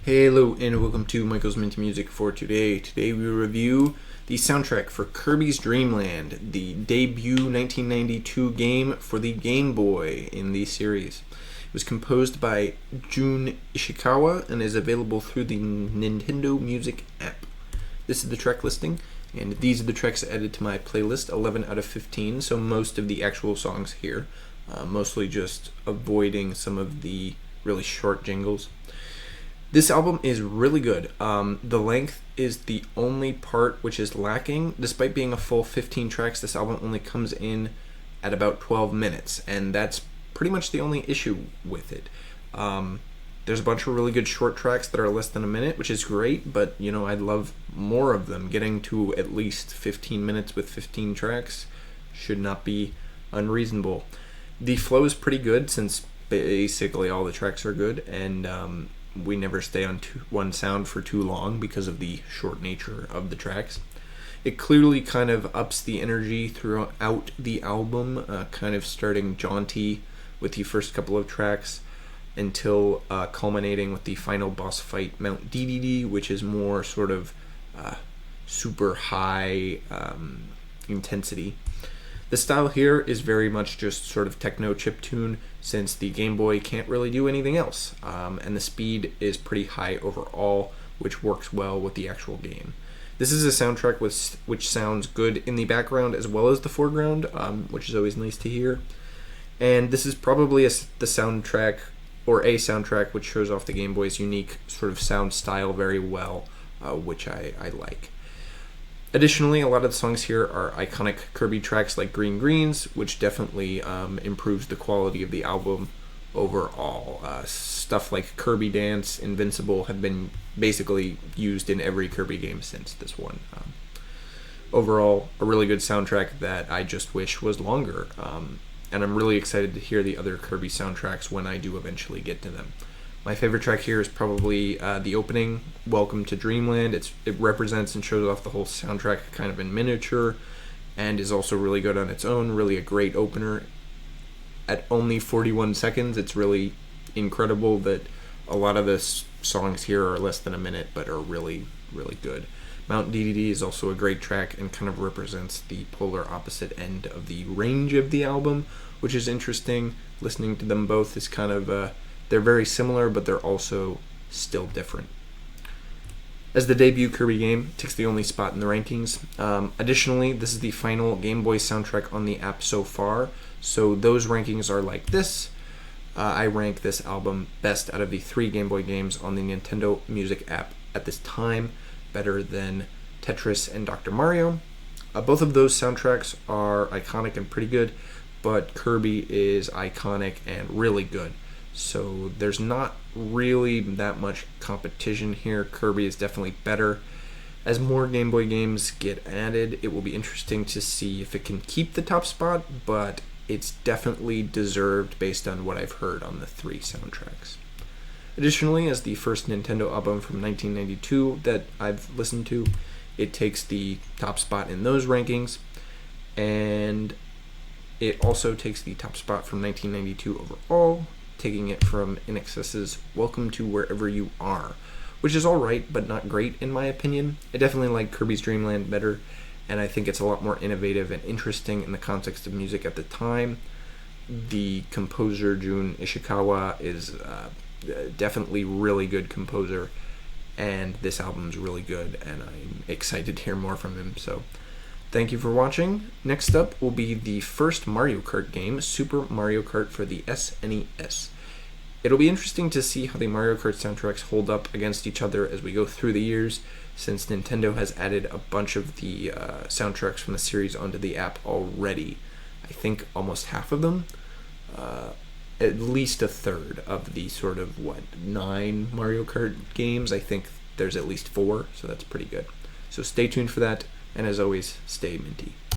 Hello and welcome to Michael's Minty Music for today. Today we review the soundtrack for Kirby's Dream Land, the debut 1992 game for the Game Boy in the series. It was composed by Jun Ishikawa and is available through the Nintendo Music app. This is the track listing, and these are the tracks added to my playlist, 11 out of 15, so most of the actual songs here, mostly just avoiding some of the really short jingles. This album is really good. The length is the only part which is lacking. Despite being a full 15 tracks, this album only comes in at about 12 minutes, and that's pretty much the only issue with it. There's a bunch of really good short tracks that are less than a minute, which is great, but I'd love more of them. Getting to at least 15 minutes with 15 tracks should not be unreasonable. The flow is pretty good since basically all the tracks are good, and we never stay on one sound for too long because of the short nature of the tracks. It clearly kind of ups the energy throughout the album, kind of starting jaunty with the first couple of tracks until culminating with the final boss fight, Mount DDD, which is more sort of super high intensity. The style here is very much just sort of techno chiptune, since the Game Boy can't really do anything else, and the speed is pretty high overall, which works well with the actual game. This is a soundtrack which sounds good in the background as well as the foreground, which is always nice to hear. And this is probably the soundtrack, or a soundtrack, which shows off the Game Boy's unique sort of sound style very well, which I like. Additionally, a lot of the songs here are iconic Kirby tracks like Green Greens, which definitely improves the quality of the album overall. Stuff like Kirby Dance, Invincible have been basically used in every Kirby game since this one. Overall, a really good soundtrack that I just wish was longer, and I'm really excited to hear the other Kirby soundtracks when I do eventually get to them. My favorite track here is probably the opening, Welcome to Dreamland. It represents and shows off the whole soundtrack kind of in miniature, and is also really good on its own, really a great opener. At only 41 seconds, it's really incredible that a lot of the songs here are less than a minute, but are really, really good. Mount DDD is also a great track and kind of represents the polar opposite end of the range of the album, which is interesting. Listening to them both is kind of they're very similar, but they're also still different. As the debut Kirby game, it takes the only spot in the rankings. Additionally, this is the final Game Boy soundtrack on the app so far, so those rankings are like this. I rank this album best out of the 3 Game Boy games on the Nintendo Music app at this time, better than Tetris and Dr. Mario. Both of those soundtracks are iconic and pretty good, but Kirby is iconic and really good. So there's not really that much competition here. Kirby is definitely better. As more Game Boy games get added, it will be interesting to see if it can keep the top spot, but it's definitely deserved based on what I've heard on the 3 soundtracks. Additionally, as the first Nintendo album from 1992 that I've listened to, it takes the top spot in those rankings, and it also takes the top spot from 1992 overall, taking it from INXS's Welcome to Wherever You Are, which is alright, but not great in my opinion. I definitely like Kirby's Dream Land better, and I think it's a lot more innovative and interesting in the context of music at the time. The composer, Jun Ishikawa, is definitely really good composer, and this album's really good, and I'm excited to hear more from him, so thank you for watching. Next up will be the first Mario Kart game, Super Mario Kart for the SNES. It'll be interesting to see how the Mario Kart soundtracks hold up against each other as we go through the years, since Nintendo has added a bunch of the soundtracks from the series onto the app already. I think almost half of them. At least a third of the sort of, 9 Mario Kart games. I think there's at least 4, so that's pretty good. So stay tuned for that. And as always, stay minty.